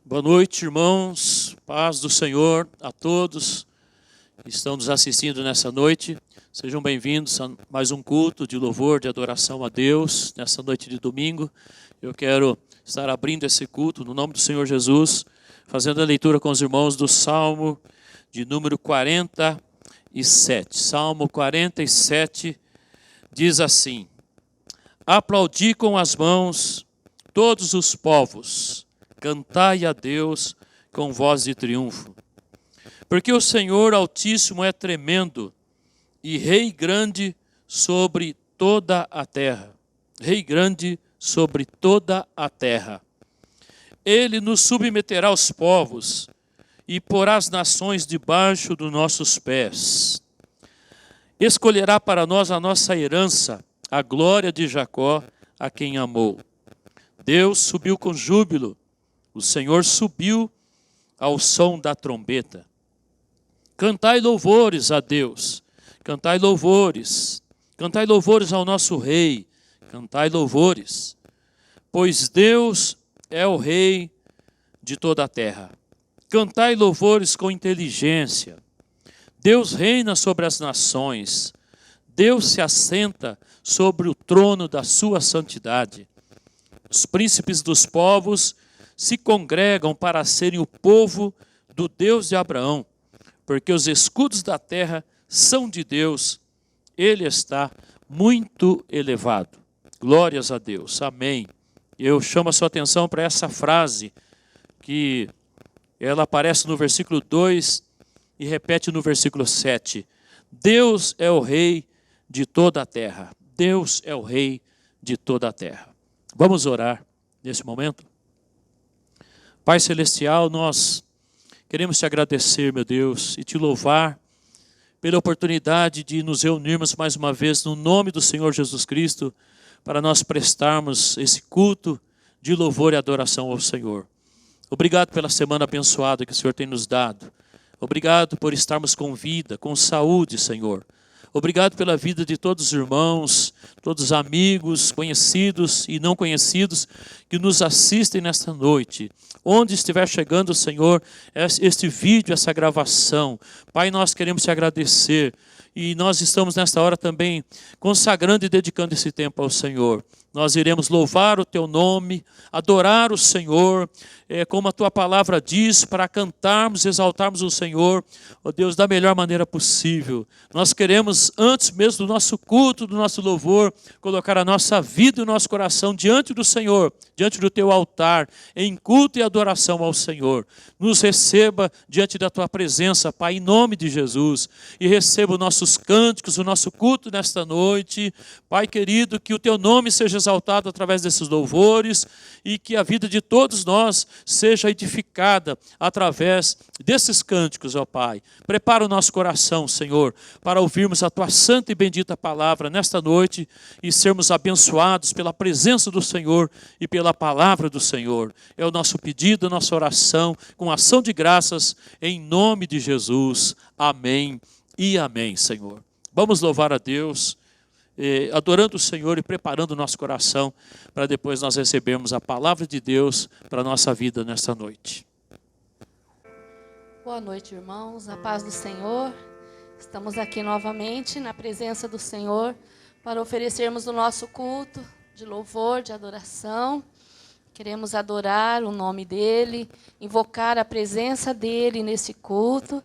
Boa noite, irmãos. Paz do Senhor a todos que estão nos assistindo nessa noite. Sejam bem-vindos a mais um culto de louvor, de adoração a Deus, nessa noite de domingo. Eu quero estar abrindo esse culto no nome do Senhor Jesus, fazendo a leitura com os irmãos do Salmo de número 47. Salmo 47 diz assim: Aplaudi com as mãos todos os povos, cantai a Deus com voz de triunfo. Porque o Senhor Altíssimo é tremendo e Rei grande sobre toda a terra. Rei grande sobre toda a terra. Ele nos submeterá aos povos e porá as nações debaixo dos nossos pés. Escolherá para nós a nossa herança, a glória de Jacó, a quem amou. Deus subiu com júbilo. O Senhor subiu ao som da trombeta. Cantai louvores a Deus, cantai louvores ao nosso Rei, cantai louvores, pois Deus é o Rei de toda a terra. Cantai louvores com inteligência. Deus reina sobre as nações, Deus se assenta sobre o trono da sua santidade. Os príncipes dos povos se congregam para serem o povo do Deus de Abraão, porque os escudos da terra são de Deus, Ele está muito elevado. Glórias a Deus, amém. Eu chamo a sua atenção para essa frase, que ela aparece no versículo 2 e repete no versículo 7. Deus é o Rei de toda a terra. Deus é o Rei de toda a terra. Vamos orar nesse momento? Pai Celestial, nós queremos te agradecer, meu Deus, e te louvar pela oportunidade de nos reunirmos mais uma vez no nome do Senhor Jesus Cristo, para nós prestarmos esse culto de louvor e adoração ao Senhor. Obrigado pela semana abençoada que o Senhor tem nos dado. Obrigado por estarmos com vida, com saúde, Senhor. Obrigado pela vida de todos os irmãos, todos os amigos, conhecidos e não conhecidos que nos assistem nesta noite. Onde estiver chegando, Senhor, este vídeo, essa gravação, Pai, nós queremos te agradecer. E nós estamos nesta hora também consagrando e dedicando esse tempo ao Senhor. Nós iremos louvar o teu nome, adorar o Senhor, como a tua palavra diz, para cantarmos, exaltarmos o Senhor, ó Deus, da melhor maneira possível. Nós queremos, antes mesmo do nosso culto, do nosso louvor, colocar a nossa vida e o nosso coração diante do Senhor, diante do teu altar, em culto e adoração ao Senhor. Nos receba diante da tua presença, Pai, em nome de Jesus, e receba os nossos cânticos, o nosso culto nesta noite. Pai querido, que o teu nome seja exaltado através desses louvores e que a vida de todos nós seja edificada através desses cânticos, ó Pai. Prepara o nosso coração, Senhor, para ouvirmos a tua santa e bendita palavra nesta noite e sermos abençoados pela presença do Senhor e pela palavra do Senhor. É o nosso pedido, a nossa oração, com ação de graças, em nome de Jesus. Amém e amém, Senhor. Vamos louvar a Deus, adorando o Senhor e preparando o nosso coração para depois nós recebermos a palavra de Deus para a nossa vida nesta noite. Boa noite, irmãos, a paz do Senhor. Estamos aqui novamente na presença do Senhor para oferecermos o nosso culto de louvor, de adoração. Queremos adorar o nome dEle, invocar a presença dEle nesse culto.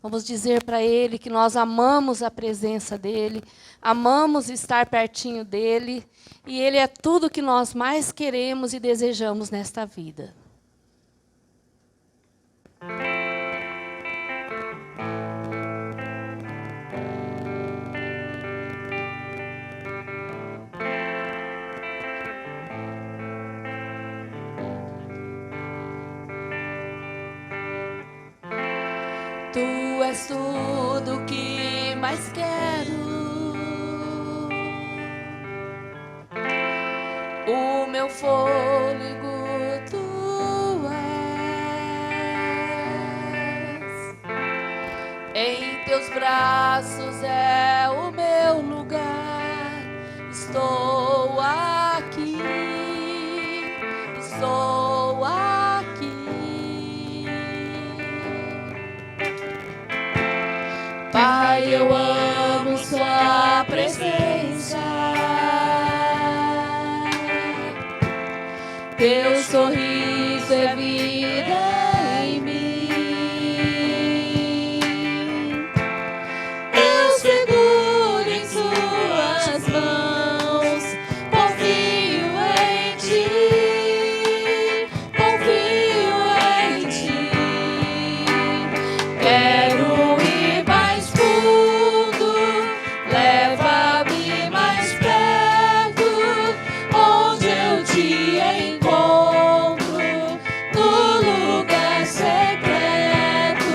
Vamos dizer para Ele que nós amamos a presença dEle, amamos estar pertinho dEle, e Ele é tudo que nós mais queremos e desejamos nesta vida. Tu és tudo que mais quero. O meu fôlego tu és. Em teus braços é o meu lugar. Estou aqui. Estou aqui. Pai, eu amo sua presença. Teu sorriso é vida em mim. Eu seguro em suas mãos, confio em ti, confio em ti. Quero ir mais fundo, leva-me mais perto, onde eu te encontro, no lugar secreto,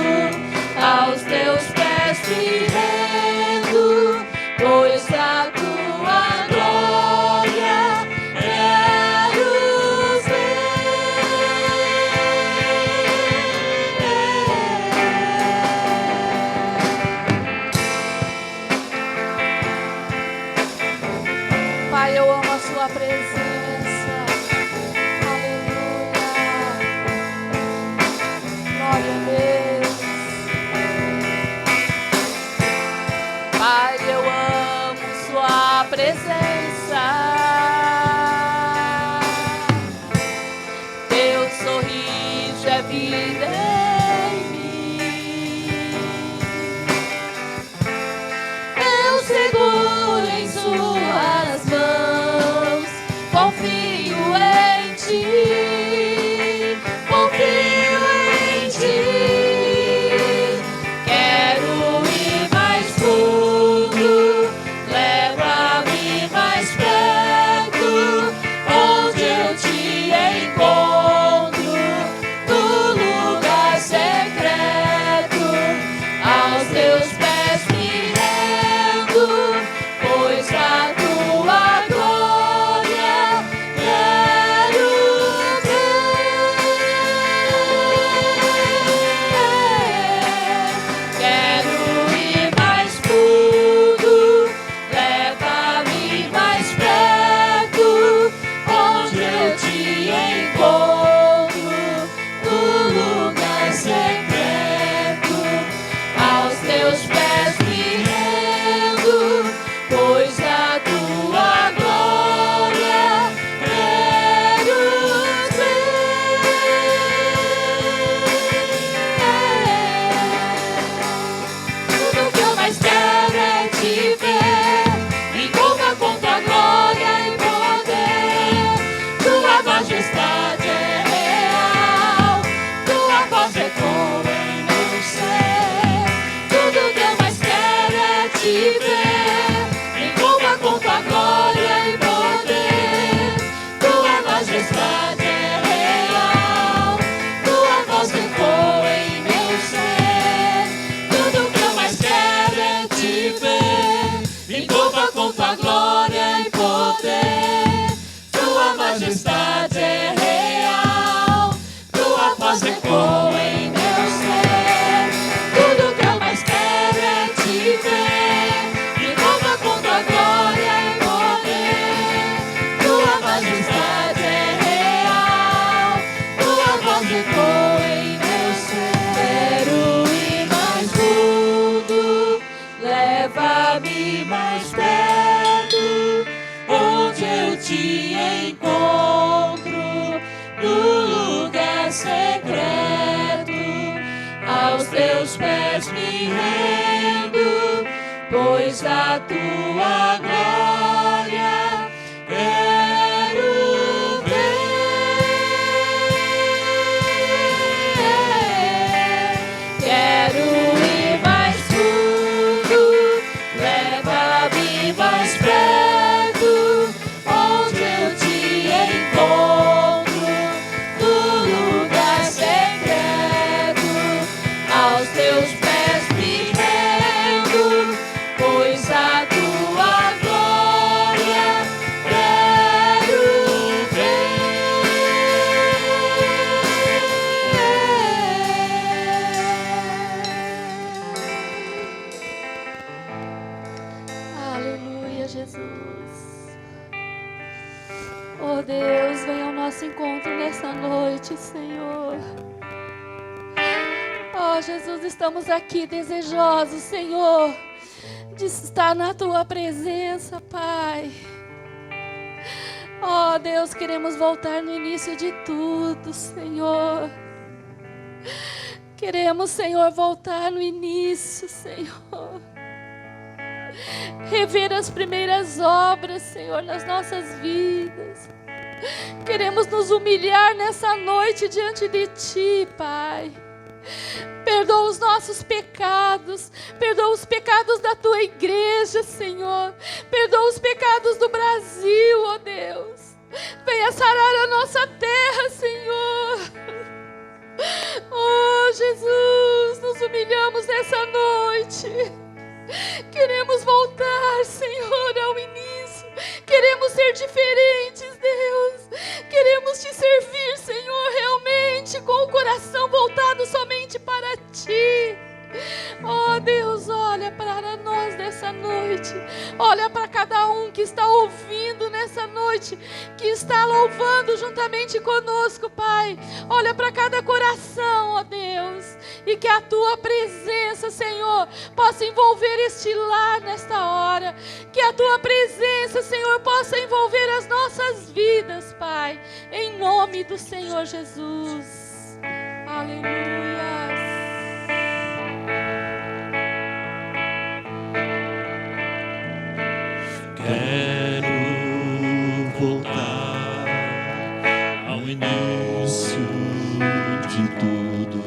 aos teus pés me rendo, pois a tua glória quero ver. Pai, eu amo a sua presença. Aleluia. Glória a Deus. Pai, eu amo sua presença. Teu sorriso é vida em mim. Eu seguro em suas mãos, confio em ti, confio em ti. Quero ir mais fundo, leva-me mais perto, onde eu te encontro, no lugar secreto, aos teus pés me rendo, pois a tua glória quero ver. Quero ir mais fundo, leva-me mais perto, onde eu te encontro, no lugar secreto, aos teus pés me rendo, pois a tua glória quero ver. Tudo que eu mais quero é te ver, me envolva com tua glória e poder. Tua majestade é real, tua voz ecoa em meu ser. Tudo que eu mais quero é te ver, me envolva com tua glória e poder. Tua majestade é real, tua voz ecoa em meu ser. Tudo que eu mais quero é te ver, me envolva com tua glória e poder. Tua majestade é real, tua voz ecoa em meu ser. Tudo que eu mais quero é te ver, me envolva com tua glória e poder. Tua majestade é real, tua voz ecoa em meu ser. Quero ir mais fundo, leva-me mais perto, onde eu te encontro, no lugar secreto, aos teus pés me rendo, pois a tua glória quero ver. Quero ir mais fundo, leva-me mais perto, onde eu te encontro, no lugar secreto, aos teus pés me rendo, pois a tua glória quero ver. Aleluia, Jesus. Oh Deus, venha ao nosso encontro nessa noite, Senhor. Oh Oh, Jesus, estamos aqui desejosos, Senhor, de estar na Tua presença, Pai. Oh, Deus, queremos voltar no início de tudo, Senhor. Queremos, Senhor, voltar no início, Senhor. Rever as primeiras obras, Senhor, nas nossas vidas. Queremos nos humilhar nessa noite diante de Ti, Pai. Perdoa os nossos pecados, perdoa os pecados da Tua igreja, Senhor. Perdoa os pecados do Brasil, ó Deus. Venha sarar a nossa terra, Senhor. Oh, Jesus, nos humilhamos nessa noite. Queremos voltar, Senhor, ao início. Queremos ser diferentes, Deus. Queremos Te servir, Senhor, realmente, com o coração voltado somente para Ti. Oh, Deus, olha para nós nessa noite. Olha para cada um que está ouvindo nessa noite, que está louvando juntamente conosco, Pai. Olha para cada coração, ó Deus. E que a Tua presença, Senhor, possa envolver este lar nesta hora. Que a Tua presença, Senhor, possa envolver as nossas vidas, Pai. Em nome do Senhor Jesus. Aleluia. Quero voltar ao início de tudo,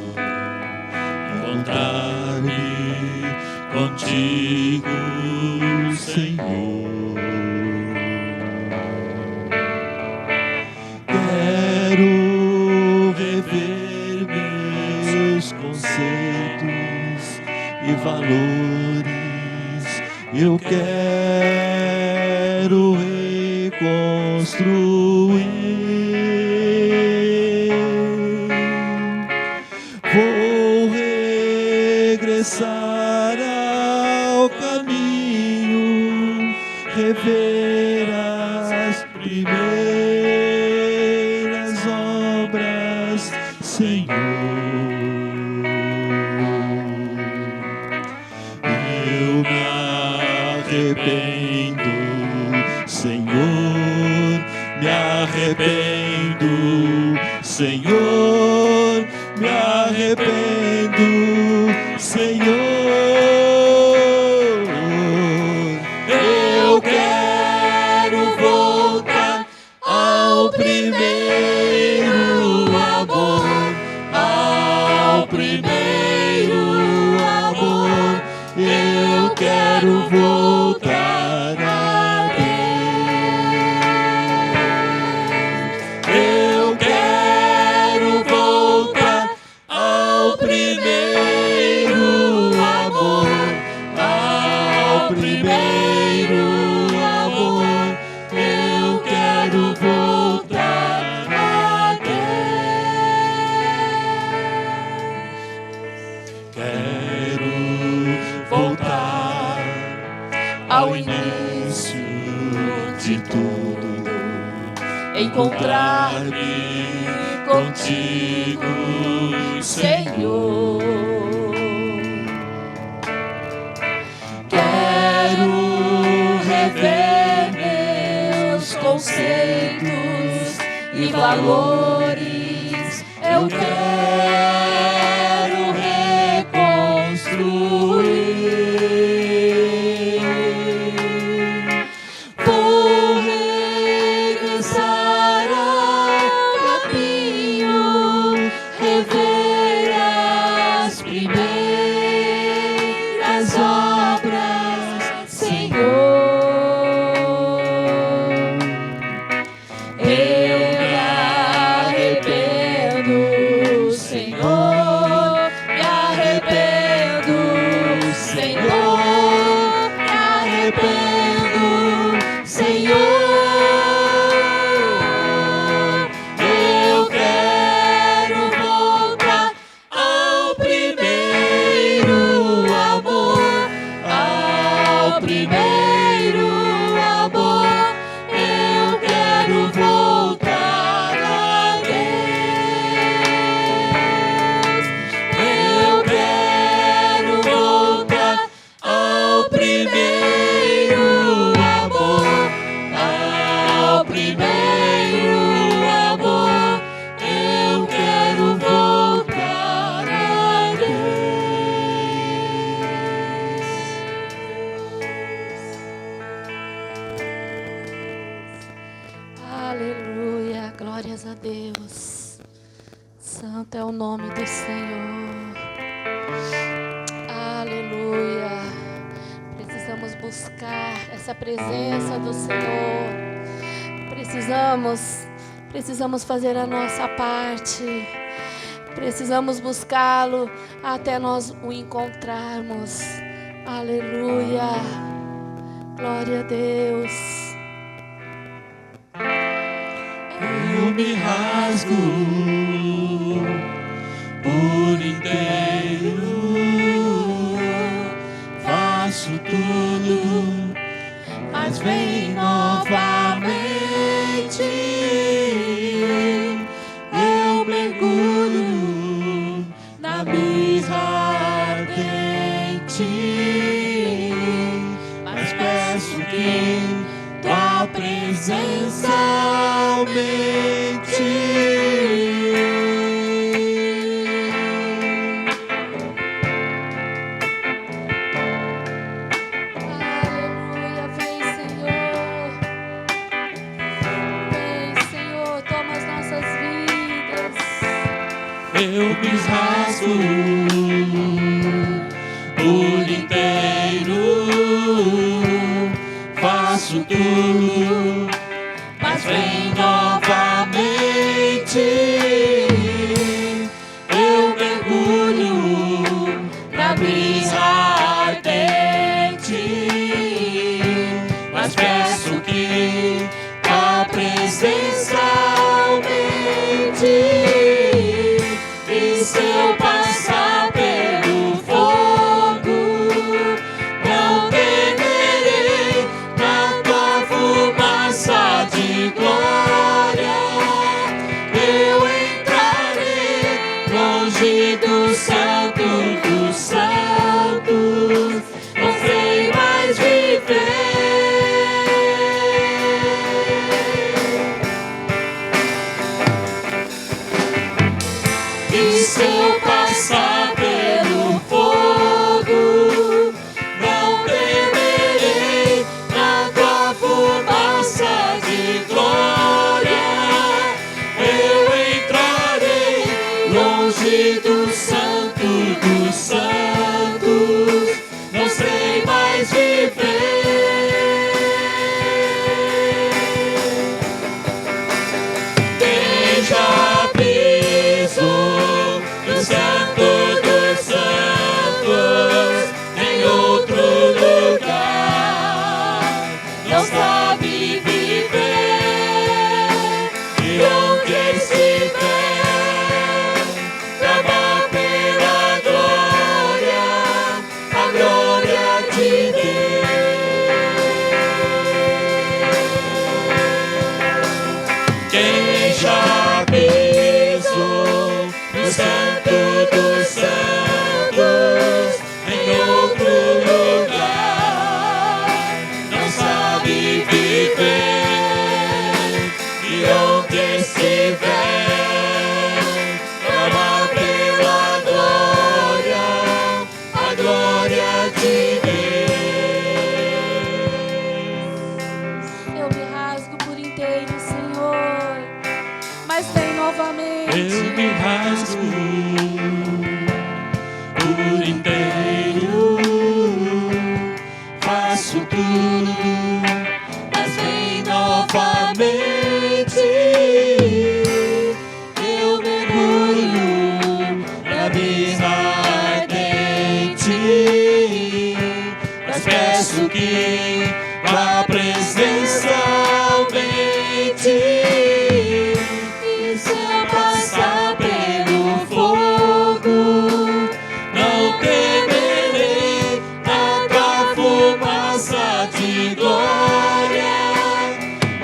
encontrar-me contigo, Senhor. Quero rever meus conceitos e valores. Eu quero reconstruir. Vou regressar ao caminho, rever as primeiras obras, Senhor. Eu me arrependo, Senhor, me arrependo, Senhor, me arrependo, Senhor. Eu quero voltar ao primeiro amor, ao primeiro amor. Eu quero voltar a Deus. Eu quero voltar ao primeiro amor, ao primeiro amor. Eu quero voltar a Deus. Quero voltar ao início de tudo, encontrar-me contigo, Senhor. Quero rever meus conceitos e valores. Eu quero reconstruir. Vou regressar ao caminho, rever as primeiras obras, Senhor. Eu me arrependo, Senhor, me arrependo, Senhor, me arrependo, Senhor. Eu quero voltar ao primeiro amor, ao primeiro amor. Eu quero voltar a Deus. Eu quero Santo é o nome do Senhor. Aleluia. Precisamos buscar essa presença do Senhor. Precisamos fazer a nossa parte. Precisamos buscá-lo até nós o encontrarmos. Aleluia. Glória a Deus. Eu me rasgo por inteiro, faço tudo, mas vem novamente. Eu mergulho na mirra ardente, mas peço que tua presença aumente. Aleluia, vem Senhor. Vem Senhor, toma as nossas vidas. Eu me rasgo por inteiro, faço tudo, mas vem novamente. Eu mergulho na brisa ardente, mas peço que a presença aumente. E se eu passar pelo fogo, não temerei, na tua fumaça de glória eu entrarei longe do santo dos santos, não sei mais viver. E se eu passar pelo fogo, não temerei, na tua fumaça de glória eu entrarei longe do santo dos santos, não sei mais viver. Deixa piso do santo dos santos em outro lugar, não sabe viver, e onde estiver, clama pela glória, a glória de Deus. Quem já pisou no santo dos santos em outro lugar, não sabe viver, e onde estiver, clama pela glória, a glória de Deus. Eu me rasgo por inteiro, Senhor, mas vem novamente. Eu me rasgo por inteiro, faço tudo, mas vem novamente. Eu mergulho na brisa ardente, mas peço que a presença aumente. E se eu passar pelo fogo, não temerei, na tua fumaça de glória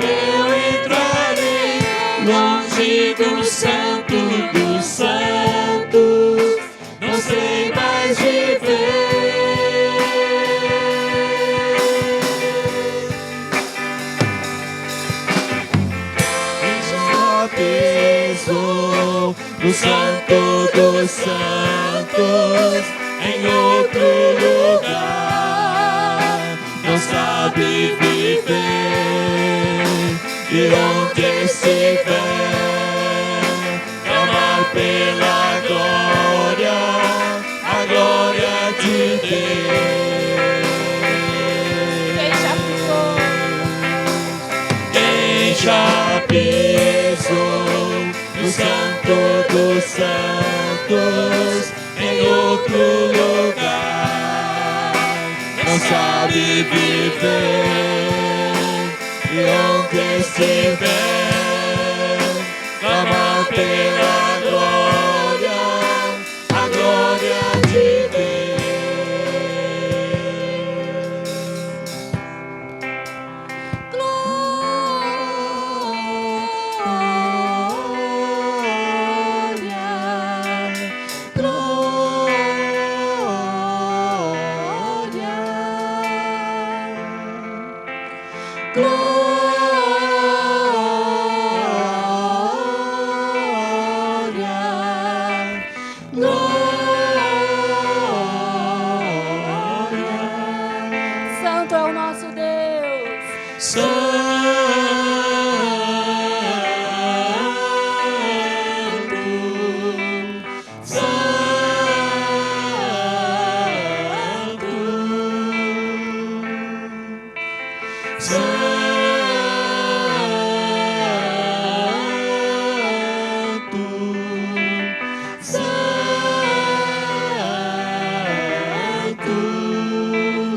eu entrarei longe do santo dos santos, não sei mais viver. Já pisou no santo dos santos em outro lugar, não sabe viver, e onde estiver, clamar pela já pisou no Santo dos Santos, em outro lugar, não sabe viver, e onde estiver, clama pela glória, a glória de Santo é o nosso Deus.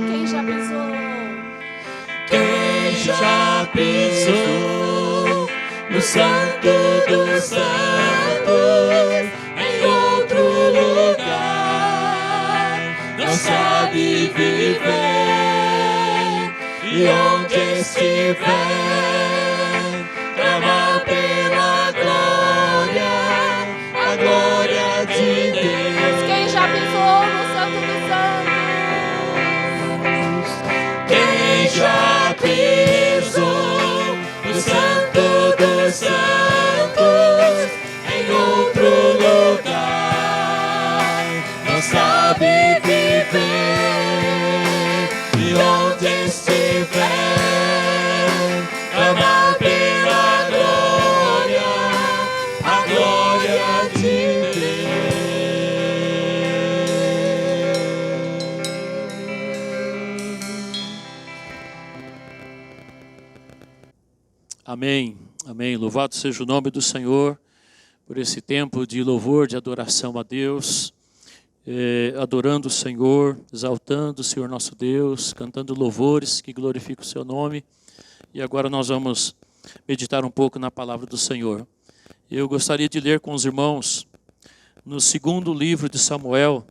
Quem já pisou? Quem já pisou no Santo dos Santos, em outro lugar, não sabe viver, e onde estiver, clama pela glória, a glória de Deus. Quem já pisou no Santo dos Santos? Quem já pisou no Santo dos Santos, em outro lugar, não sabe viver, e onde estiver, clama pela glória, a glória de Deus. Amém, amém. Louvado seja o nome do Senhor por esse tempo de louvor, de adoração a Deus, adorando o Senhor, exaltando o Senhor nosso Deus, cantando louvores que glorificam o seu nome. E agora nós vamos meditar um pouco na palavra do Senhor. Eu gostaria de ler com os irmãos no segundo livro de Samuel,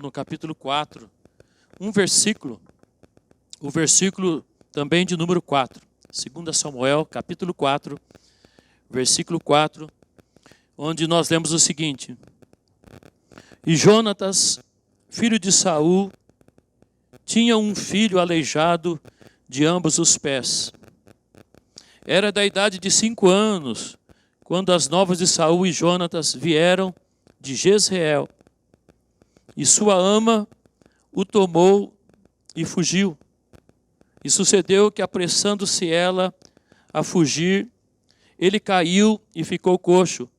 no capítulo 4, um versículo, o versículo também de número 4, 2 Samuel, capítulo 4, versículo 4, onde nós lemos o seguinte: E Jonatas, filho de Saul, tinha um filho aleijado de ambos os pés. Era da idade de 5 anos, quando as novas de Saul e Jonatas vieram de Jezreel, e sua ama o tomou e fugiu. E sucedeu que, apressando-se ela a fugir, ele caiu e ficou coxo.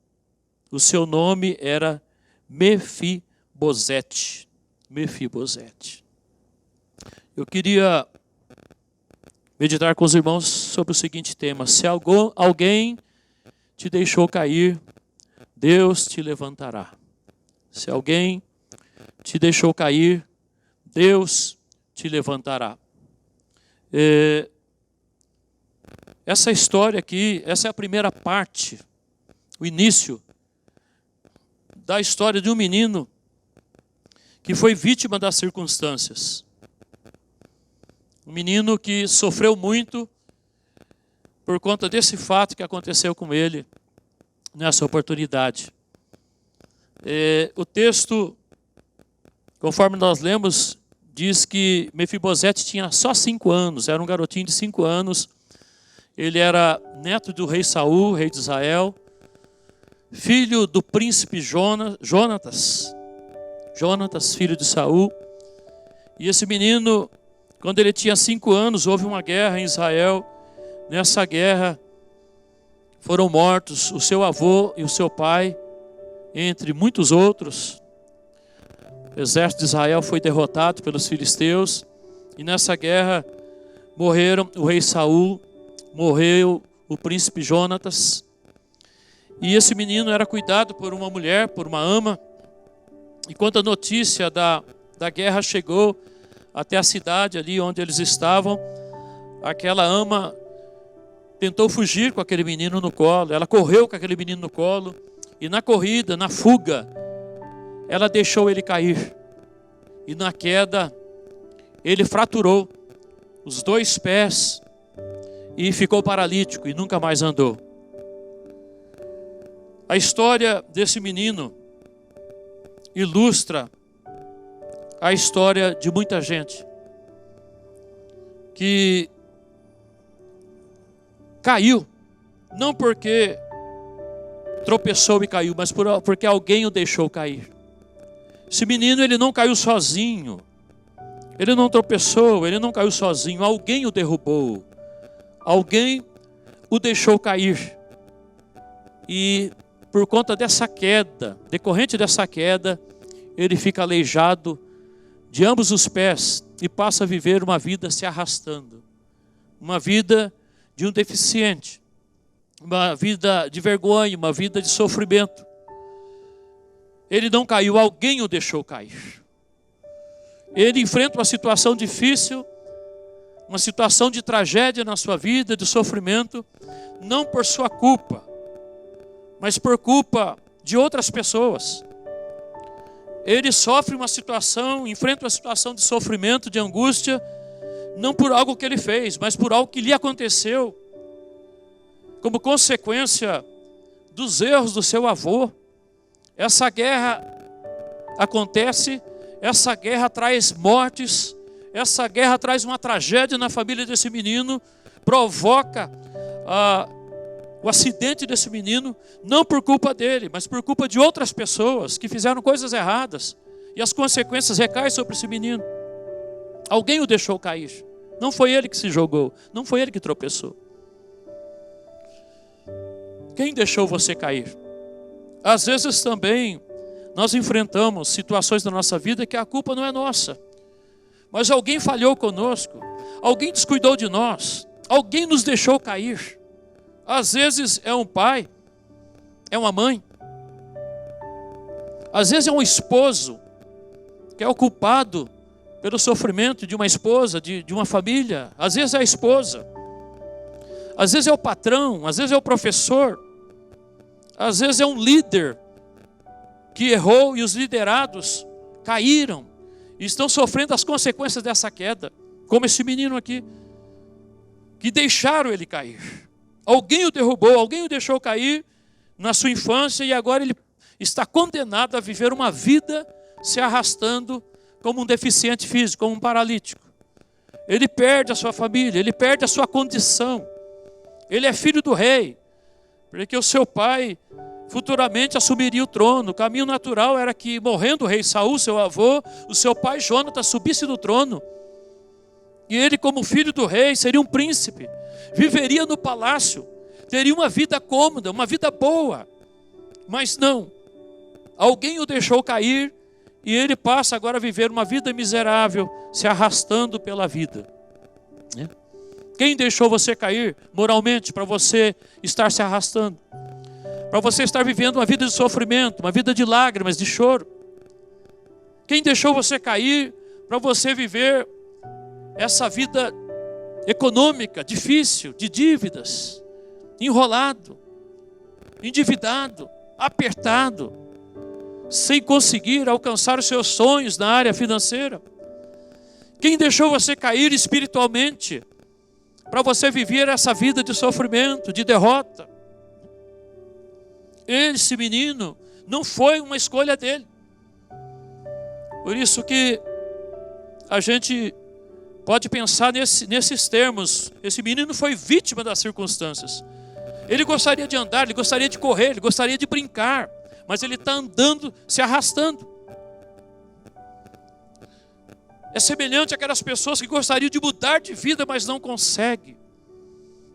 O seu nome era Mefibosete. Mefibosete. Eu queria meditar com os irmãos sobre o seguinte tema: se alguém te deixou cair, Deus te levantará. Se alguém te deixou cair, Deus te levantará. Essa história aqui, essa é a primeira parte, o início da história de um menino que foi vítima das circunstâncias. Um menino que sofreu muito por conta desse fato que aconteceu com ele nessa oportunidade. O texto, conforme nós lemos, diz que Mefibosete tinha só 5 anos, era um garotinho de 5 anos. Ele era neto do rei Saul, rei de Israel, filho do príncipe Jonatas, filho de Saul. E esse menino, quando ele tinha 5 anos, houve uma guerra em Israel. Nessa guerra foram mortos o seu avô e o seu pai, entre muitos outros. O exército de Israel foi derrotado pelos filisteus, e nessa guerra morreram o rei Saul, morreu o príncipe Jonatas. E esse menino era cuidado por uma mulher, por uma ama. E quando a notícia da guerra chegou até a cidade ali onde eles estavam, aquela ama tentou fugir com aquele menino no colo. Ela correu com aquele menino no colo. E na corrida, na fuga, ela deixou ele cair. E na queda, ele fraturou os 2 pés e ficou paralítico e nunca mais andou. A história desse menino ilustra a história de muita gente que caiu, não porque tropeçou e caiu, mas porque alguém o deixou cair. Esse menino, ele não caiu sozinho, ele não tropeçou, ele não caiu sozinho, alguém o derrubou, alguém o deixou cair. E por conta dessa queda, decorrente dessa queda, ele fica aleijado de ambos os pés e passa a viver uma vida se arrastando. Uma vida de um deficiente, uma vida de vergonha, uma vida de sofrimento. Ele não caiu, alguém o deixou cair. Ele enfrenta uma situação difícil, uma situação de tragédia na sua vida, de sofrimento, não por sua culpa, mas por culpa de outras pessoas. Ele sofre uma situação, enfrenta uma situação de sofrimento, de angústia, não por algo que ele fez, mas por algo que lhe aconteceu, como consequência dos erros do seu avô. Essa guerra acontece, essa guerra traz mortes, essa guerra traz uma tragédia na família desse menino, provoca o acidente desse menino, não por culpa dele, mas por culpa de outras pessoas que fizeram coisas erradas, e as consequências recaem sobre esse menino. Alguém o deixou cair, não foi ele que se jogou, não foi ele que tropeçou. Quem deixou você cair? Às vezes também nós enfrentamos situações da nossa vida que a culpa não é nossa, mas alguém falhou conosco, alguém descuidou de nós, alguém nos deixou cair. Às vezes é um pai, é uma mãe, às vezes é um esposo que é o culpado pelo sofrimento de uma esposa, de uma família. Às vezes é a esposa, às vezes é o patrão, às vezes é o professor, às vezes é um líder que errou e os liderados caíram e estão sofrendo as consequências dessa queda, como esse menino aqui, que deixaram ele cair. Alguém o derrubou, alguém o deixou cair na sua infância e agora ele está condenado a viver uma vida se arrastando como um deficiente físico, como um paralítico. Ele perde a sua família, ele perde a sua condição. Ele é filho do rei, porque o seu pai futuramente assumiria o trono. O caminho natural era que, morrendo o rei Saul, seu avô, o seu pai Jonatas subisse do trono. E ele, como filho do rei, seria um príncipe. Viveria no palácio, teria uma vida cômoda, uma vida boa. Mas não, alguém o deixou cair e ele passa agora a viver uma vida miserável, se arrastando pela vida. Quem deixou você cair moralmente para você estar se arrastando? Para você estar vivendo uma vida de sofrimento, uma vida de lágrimas, de choro? Quem deixou você cair para você viver essa vida econômica, difícil, de dívidas, enrolado, endividado, apertado, sem conseguir alcançar os seus sonhos na área financeira? Quem deixou você cair espiritualmente para você viver essa vida de sofrimento, de derrota? Esse menino não foi uma escolha dele. Por isso que a gente pode pensar nesses termos. Esse menino foi vítima das circunstâncias. Ele gostaria de andar, ele gostaria de correr, ele gostaria de brincar, mas ele está andando, se arrastando. É semelhante àquelas pessoas que gostariam de mudar de vida, mas não conseguem.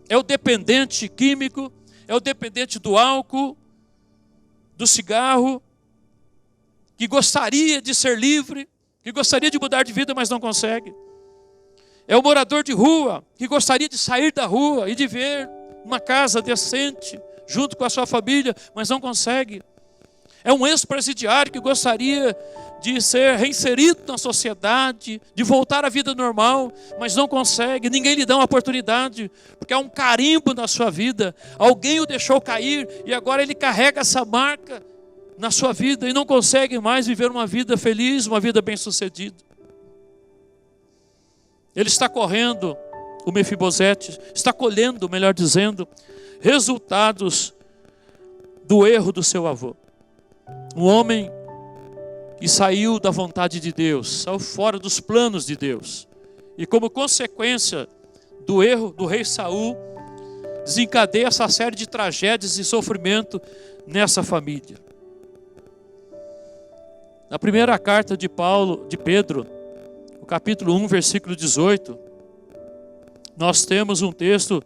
É o dependente químico, é o dependente do álcool, do cigarro, que gostaria de ser livre, que gostaria de mudar de vida, mas não consegue. É o morador de rua que gostaria de sair da rua e de ver uma casa decente junto com a sua família, mas não consegue. É um ex-presidiário que gostaria de ser reinserido na sociedade, de voltar à vida normal, mas não consegue. Ninguém lhe dá uma oportunidade, porque há um carimbo na sua vida. Alguém o deixou cair e agora ele carrega essa marca na sua vida e não consegue mais viver uma vida feliz, uma vida bem-sucedida. Ele está correndo, o Mefibosete, está colhendo, melhor dizendo, resultados do erro do seu avô. Um homem que saiu da vontade de Deus, saiu fora dos planos de Deus. E como consequência do erro do rei Saul, desencadeia essa série de tragédias e sofrimento nessa família. Na primeira carta de Pedro, no capítulo 1, versículo 18, nós temos um texto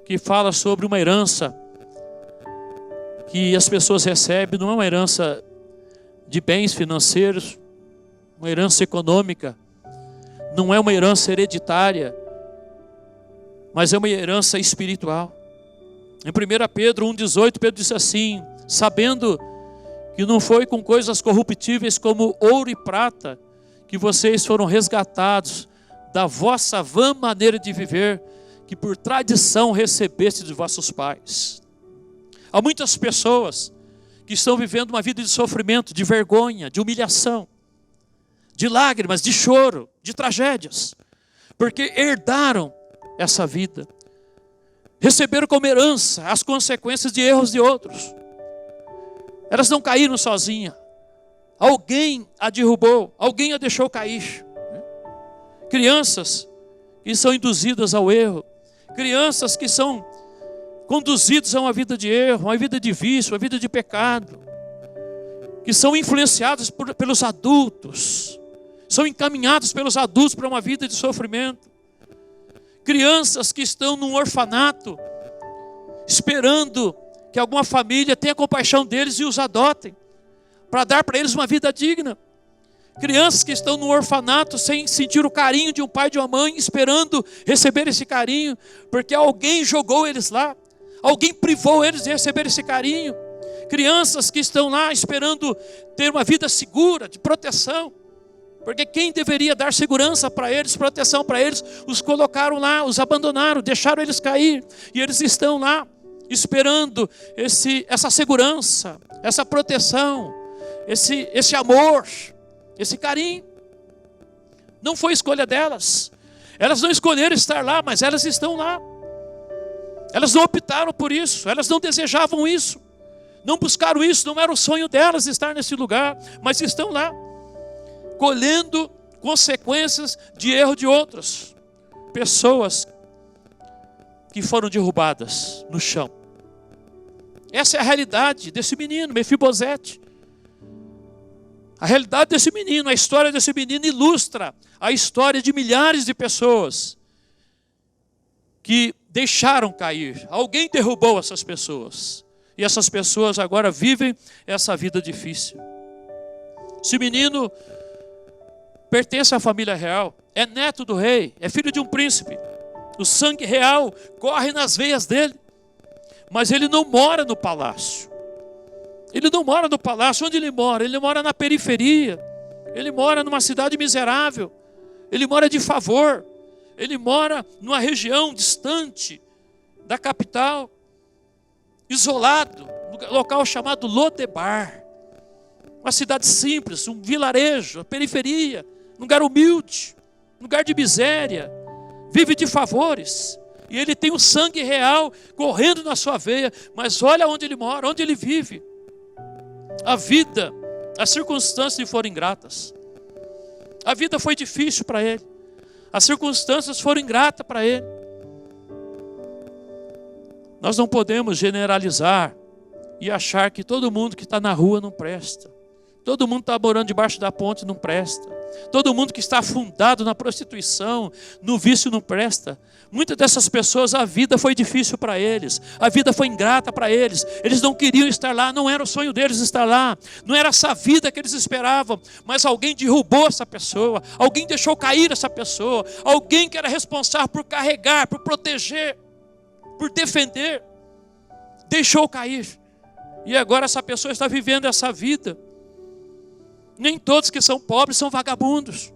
que fala sobre uma herança que as pessoas recebem. Não é uma herança de bens financeiros, uma herança econômica, não é uma herança hereditária, mas é uma herança espiritual. Em 1 Pedro 1,18, Pedro disse assim: sabendo que não foi com coisas corruptíveis como ouro e prata que vocês foram resgatados da vossa vã maneira de viver, que por tradição recebeste de vossos pais. Há muitas pessoas que estão vivendo uma vida de sofrimento, de vergonha, de humilhação, de lágrimas, de choro, de tragédias, porque herdaram essa vida, receberam como herança as consequências de erros de outros. Elas não caíram sozinhas, alguém a derrubou, alguém a deixou cair. Crianças que são induzidas ao erro, crianças que são conduzidos a uma vida de erro, uma vida de vício, uma vida de pecado, que são influenciados pelos adultos, são encaminhados pelos adultos para uma vida de sofrimento. Crianças que estão num orfanato, esperando que alguma família tenha compaixão deles e os adotem, para dar para eles uma vida digna. Crianças que estão no orfanato sem sentir o carinho de um pai e de uma mãe, esperando receber esse carinho, porque alguém jogou eles lá, alguém privou eles de receber esse carinho. Crianças que estão lá esperando ter uma vida segura, de proteção, porque quem deveria dar segurança para eles, proteção para eles, os colocaram lá, os abandonaram, deixaram eles cair, e eles estão lá esperando essa segurança, essa proteção, esse amor, esse carinho. Não foi escolha delas, elas não escolheram estar lá, mas elas estão lá. Elas não optaram por isso, elas não desejavam isso, não buscaram isso, não era o sonho delas estar nesse lugar, mas estão lá, colhendo consequências de erro de outras pessoas que foram derrubadas no chão. Essa é a realidade desse menino, Mefibosete. A realidade desse menino, a história desse menino ilustra a história de milhares de pessoas que deixaram cair. Alguém derrubou essas pessoas. E essas pessoas agora vivem essa vida difícil. Esse menino pertence à família real, é neto do rei, é filho de um príncipe. O sangue real corre nas veias dele. Mas ele não mora no palácio. Ele não mora no palácio. Onde ele mora? Ele mora na periferia. Ele mora numa cidade miserável. Ele mora de favor. Ele mora numa região distante da capital, isolado, no local chamado Lodebar. Uma cidade simples, um vilarejo, a periferia, um lugar humilde, um lugar de miséria. Vive de favores. E ele tem o sangue real correndo na sua veia. Mas olha onde ele mora, onde ele vive. A vida, as circunstâncias lhe foram ingratas. A vida foi difícil para ele. As circunstâncias foram ingratas para ele. Nós não podemos generalizar e achar que todo mundo que está na rua não presta. Todo mundo que está morando debaixo da ponte não presta. todo mundo que está afundado na prostituição, no vício não presta. Muitas dessas pessoas, a vida foi difícil para eles, a vida foi ingrata para eles, eles não queriam estar lá, não era o sonho deles estar lá, não era essa vida que eles esperavam, mas alguém derrubou essa pessoa, alguém deixou cair essa pessoa, alguém que era responsável por carregar, por proteger, por defender, deixou cair, e agora essa pessoa está vivendo essa vida. Nem todos que são pobres são vagabundos.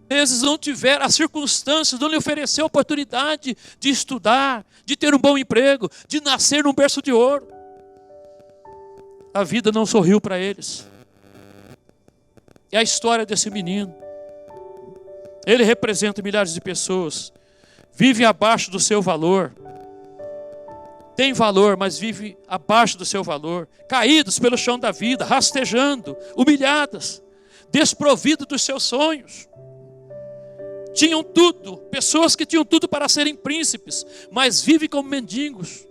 Eles não tiveram as circunstâncias, não lhe ofereceu a oportunidade de estudar, de ter um bom emprego, de nascer num berço de ouro. A vida não sorriu para eles. É a história desse menino. Ele representa milhares de pessoas, vivem abaixo do seu valor. Tem valor, mas vive abaixo do seu valor, caídos pelo chão da vida, rastejando, humilhadas, desprovidos dos seus sonhos. Tinham tudo, pessoas que tinham tudo para serem príncipes, mas vivem como mendigos.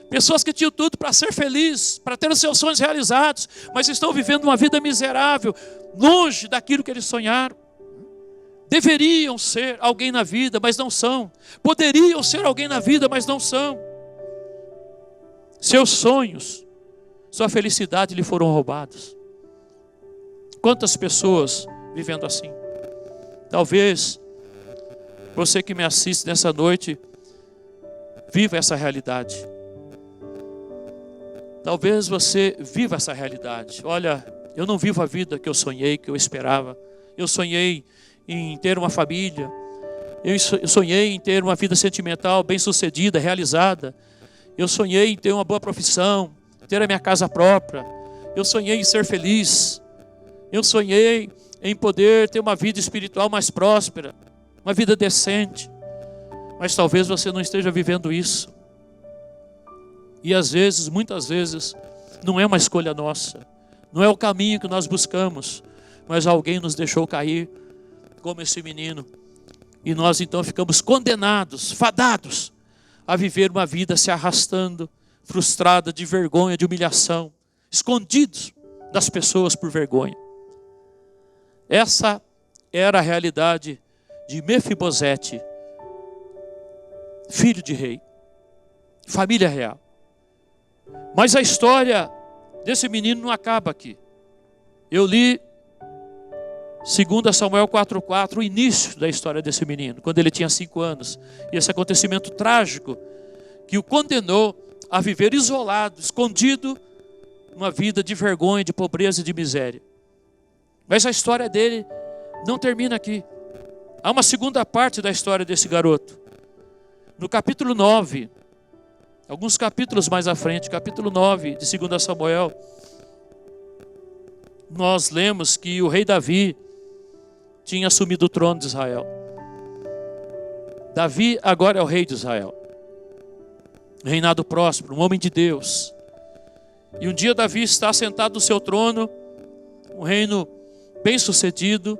Pessoas que tinham tudo para ser felizes, para ter os seus sonhos realizados, mas estão vivendo uma vida miserável, longe daquilo que eles sonharam. Deveriam ser alguém na vida, mas não são. Poderiam ser alguém na vida, mas não são. Seus sonhos, sua felicidade lhe foram roubados. Quantas pessoas vivendo assim? Talvez você que me assiste nessa noite viva essa realidade. Talvez você viva essa realidade. Olha, eu não vivo a vida que eu sonhei, que eu esperava. Eu sonhei em ter uma família. Eu sonhei em ter uma vida sentimental bem-sucedida, realizada. Eu sonhei em ter uma boa profissão, ter a minha casa própria. Eu sonhei em ser feliz. Eu sonhei em poder ter uma vida espiritual mais próspera, uma vida decente. Mas talvez você não esteja vivendo isso. E às vezes, muitas vezes, não é uma escolha nossa. Não é o caminho que nós buscamos. Mas alguém nos deixou cair, como esse menino. E nós então ficamos condenados, fadados, a viver uma vida se arrastando, frustrada, de vergonha, de humilhação, escondidos das pessoas por vergonha. Essa era a realidade de Mefibosete, filho de rei, família real. Mas a história desse menino não acaba aqui. Eu li 2 Samuel 4,4, o início da história desse menino, quando ele tinha 5 anos. E esse acontecimento trágico que o condenou a viver isolado, escondido, uma vida de vergonha, de pobreza e de miséria. Mas a história dele não termina aqui. Há uma segunda parte da história desse garoto. No capítulo 9, alguns capítulos mais à frente, capítulo 9 de 2 Samuel, nós lemos que o rei Davi tinha assumido o trono de Israel. Davi agora é o rei de Israel. Reinado próspero, um homem de Deus. E um dia Davi está sentado no seu trono, um reino bem sucedido,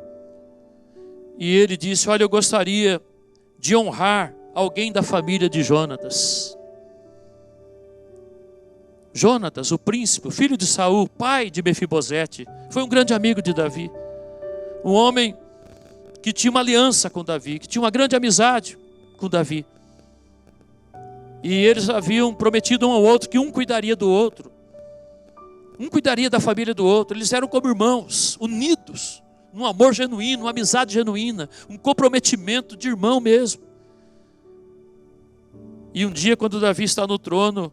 e ele disse: olha, eu gostaria de honrar alguém da família de Jonatas. Jonatas, o príncipe, o filho de Saul, pai de Mefibosete, foi um grande amigo de Davi. Um homem que tinha uma aliança com Davi, que tinha uma grande amizade com Davi. E eles haviam prometido um ao outro que um cuidaria do outro. Um cuidaria da família do outro. Eles eram como irmãos, unidos, num amor genuíno, uma amizade genuína, um comprometimento de irmão mesmo. E um dia, quando Davi está no trono,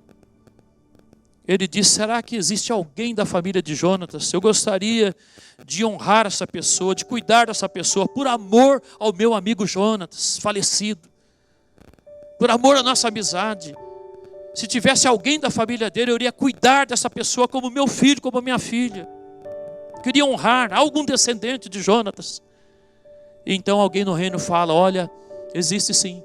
ele disse: será que existe alguém da família de Jonatas? Eu gostaria de honrar essa pessoa, de cuidar dessa pessoa, por amor ao meu amigo Jonatas, falecido. Por amor à nossa amizade. Se tivesse alguém da família dele, eu iria cuidar dessa pessoa como meu filho, como minha filha. Queria honrar algum descendente de Jonatas. E então alguém no reino fala: olha, existe sim.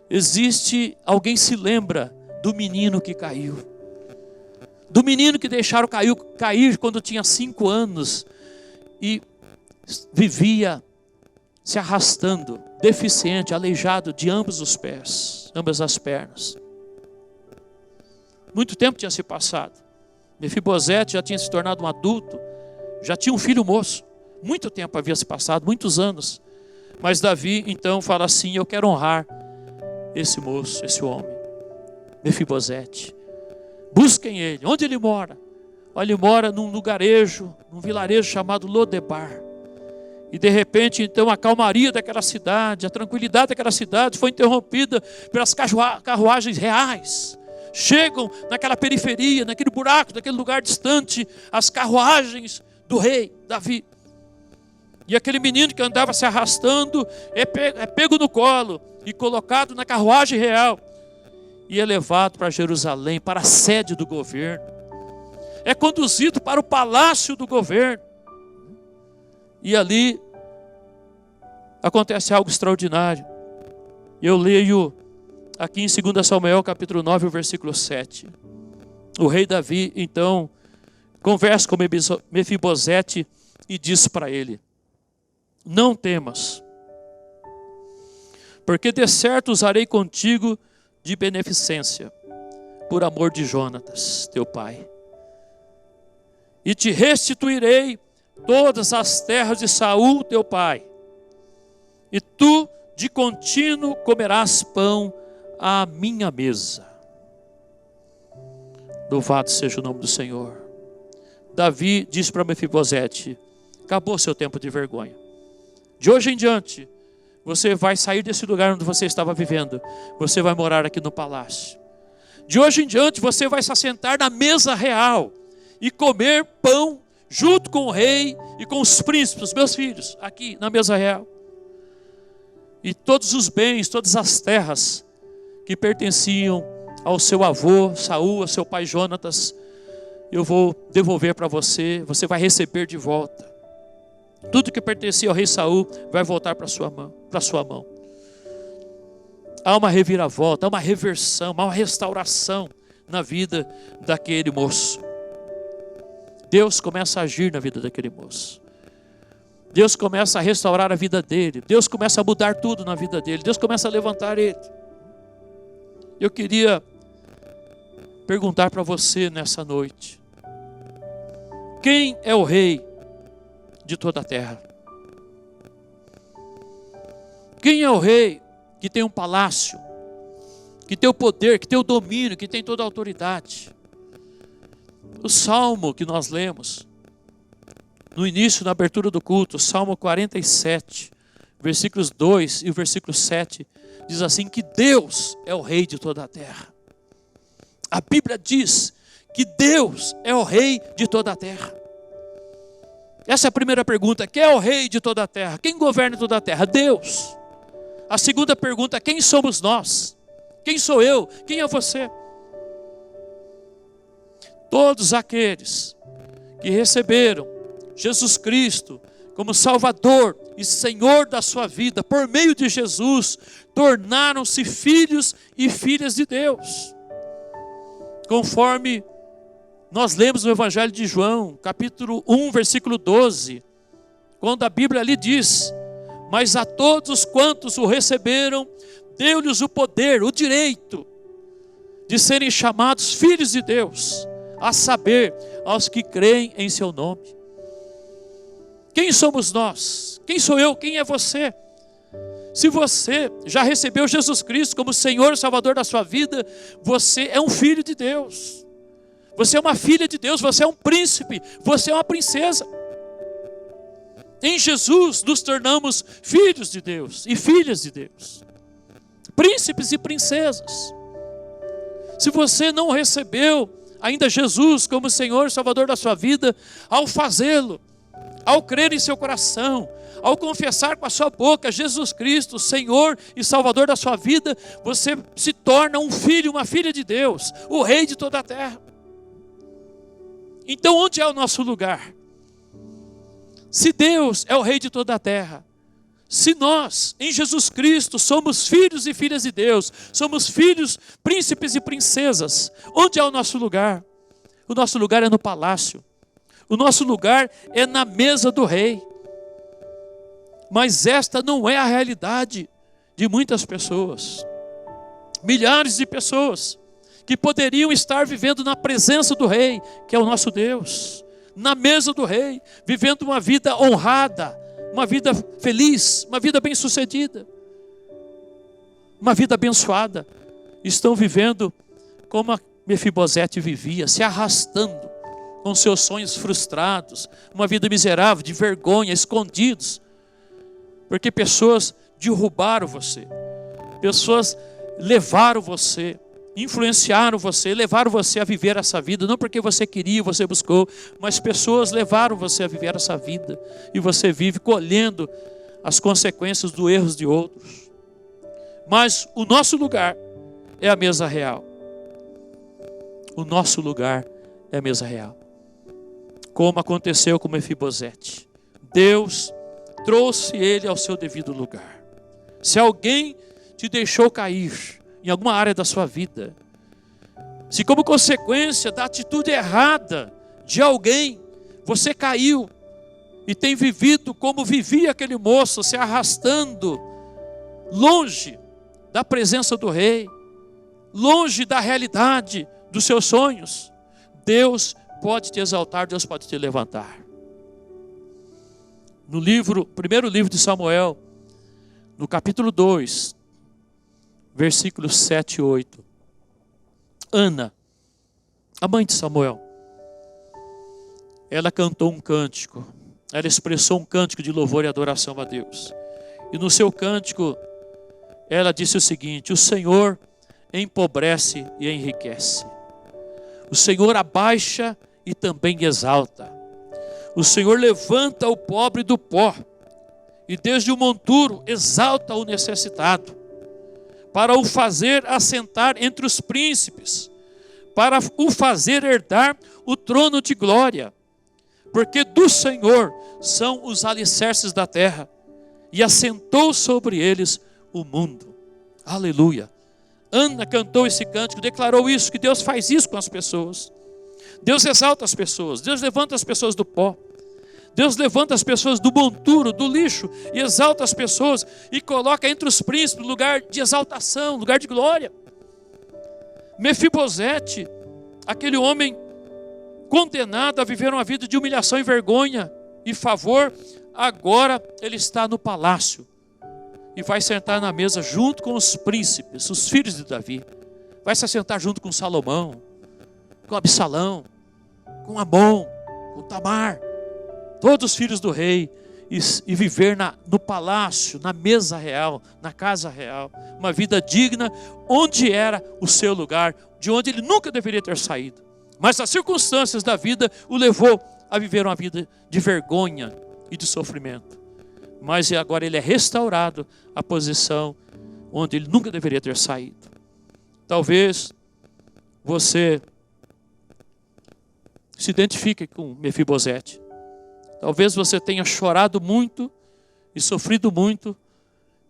Existe, alguém se lembra do menino que caiu. Do menino que deixaram cair quando tinha 5 anos. E vivia se arrastando, deficiente, aleijado de ambos os pés, ambas as pernas. Muito tempo tinha se passado. Mefibosete já tinha se tornado um adulto, já tinha um filho moço. Muito tempo havia se passado, muitos anos. Mas Davi então fala assim: eu quero honrar esse moço, esse homem, Mefibosete. Busquem ele. Onde ele mora? Olha, ele mora num lugarejo, num vilarejo chamado Lodebar. E de repente, então, a calmaria daquela cidade, a tranquilidade daquela cidade foi interrompida pelas carruagens reais. Chegam naquela periferia, naquele buraco, naquele lugar distante, as carruagens do rei Davi. E aquele menino que andava se arrastando é pego no colo e colocado na carruagem real e é levado para Jerusalém, para a sede do governo. É conduzido para o palácio do governo. E ali acontece algo extraordinário. Eu leio aqui em 2 Samuel capítulo 9, o versículo 7. O rei Davi então conversa com Mefibosete e diz para ele: não temas, porque de certo usarei contigo de beneficência, por amor de Jonatas, teu pai. E te restituirei todas as terras de Saul, teu pai. E tu de contínuo comerás pão à minha mesa. Louvado seja o nome do Senhor. Davi disse para Mefibosete: acabou seu tempo de vergonha. De hoje em diante, você vai sair desse lugar onde você estava vivendo. Você vai morar aqui no palácio. De hoje em diante, você vai se assentar na mesa real e comer pão junto com o rei e com os príncipes, os meus filhos, aqui na mesa real. E todos os bens, todas as terras que pertenciam ao seu avô Saul, ao seu pai Jonatas, eu vou devolver para você, você vai receber de volta. Tudo que pertencia ao rei Saul vai voltar para sua mão. Há uma reviravolta, há uma reversão, há uma restauração na vida daquele moço. Deus começa a agir na vida daquele moço. Deus começa a restaurar a vida dele. Deus começa a mudar tudo na vida dele. Deus começa a levantar ele. Eu queria perguntar para você nessa noite: quem é o rei de toda a terra? Quem é o rei que tem um palácio, que tem o poder, que tem o domínio, que tem toda a autoridade? O salmo que nós lemos no início, na abertura do culto, Salmo 47, versículos 2 e o versículo 7, diz assim: que Deus é o rei de toda a terra. A Bíblia diz que Deus é o rei de toda a terra. Essa é a primeira pergunta: quem é o rei de toda a terra? Quem governa toda a terra? Deus. A segunda pergunta: quem somos nós? Quem sou eu? Quem é você? Todos aqueles que receberam Jesus Cristo como Salvador e Senhor da sua vida, por meio de Jesus, tornaram-se filhos e filhas de Deus. Conforme nós lemos no Evangelho de João, capítulo 1, versículo 12, quando a Bíblia ali diz: mas a todos quantos o receberam, deu-lhes o poder, o direito de serem chamados filhos de Deus, a saber, aos que creem em seu nome. Quem somos nós? Quem sou eu? Quem é você? Se você já recebeu Jesus Cristo como Senhor e Salvador da sua vida, você é um filho de Deus. Você é uma filha de Deus, você é um príncipe, você é uma princesa. Em Jesus nos tornamos filhos de Deus e filhas de Deus, príncipes e princesas. Se você não recebeu ainda Jesus como Senhor e Salvador da sua vida, ao fazê-lo, ao crer em seu coração, ao confessar com a sua boca Jesus Cristo, Senhor e Salvador da sua vida, você se torna um filho, uma filha de Deus, o Rei de toda a terra. Então, onde é o nosso lugar? Se Deus é o Rei de toda a terra, se nós, em Jesus Cristo, somos filhos e filhas de Deus, somos filhos, príncipes e princesas, onde é o nosso lugar? O nosso lugar é no palácio. O nosso lugar é na mesa do rei. Mas esta não é a realidade de muitas pessoas. Milhares de pessoas que poderiam estar vivendo na presença do rei, que é o nosso Deus, na mesa do rei, vivendo uma vida honrada, uma vida feliz, uma vida bem-sucedida, uma vida abençoada. Estão vivendo como a Mefibosete vivia, se arrastando com seus sonhos frustrados, uma vida miserável, de vergonha, escondidos, porque pessoas derrubaram você, pessoas levaram você, influenciaram você, levaram você a viver essa vida, não porque você queria, você buscou, mas pessoas levaram você a viver essa vida, e você vive colhendo as consequências dos erros de outros. Mas o nosso lugar é a mesa real. O nosso lugar é a mesa real. Como aconteceu com Mefibosete. Deus trouxe ele ao seu devido lugar. Se alguém te deixou cair em alguma área da sua vida, se como consequência da atitude errada de alguém, você caiu e tem vivido como vivia aquele moço, se arrastando longe da presença do rei, longe da realidade dos seus sonhos, Deus pode te exaltar, Deus pode te levantar. No primeiro livro de Samuel, no capítulo 2, versículos 7 e 8, Ana, a mãe de Samuel, ela cantou um cântico, ela expressou um cântico de louvor e adoração a Deus. E no seu cântico, ela disse o seguinte: o Senhor empobrece e enriquece. O Senhor abaixa e também exalta. O Senhor levanta o pobre do pó e desde o monturo exalta o necessitado, para o fazer assentar entre os príncipes, para o fazer herdar o trono de glória. Porque do Senhor são os alicerces da terra, e assentou sobre eles o mundo. Aleluia. Ana cantou esse cântico, declarou isso, que Deus faz isso com as pessoas. Deus exalta as pessoas, Deus levanta as pessoas do pó, Deus levanta as pessoas do monturo, do lixo, e exalta as pessoas e coloca entre os príncipes lugar de exaltação, lugar de glória. Mefibosete, aquele homem condenado a viver uma vida de humilhação e vergonha e favor, agora ele está no palácio e vai sentar na mesa junto com os príncipes, os filhos de Davi. Vai se assentar junto com Salomão, com Absalão, com Amon, com Tamar, todos os filhos do rei, e viver no palácio, na mesa real, na casa real, uma vida digna, onde era o seu lugar, de onde ele nunca deveria ter saído. Mas as circunstâncias da vida o levou a viver uma vida de vergonha e de sofrimento. Mas agora ele é restaurado à posição onde ele nunca deveria ter saído. Talvez você se identifique com Mefibosete. Talvez você tenha chorado muito e sofrido muito,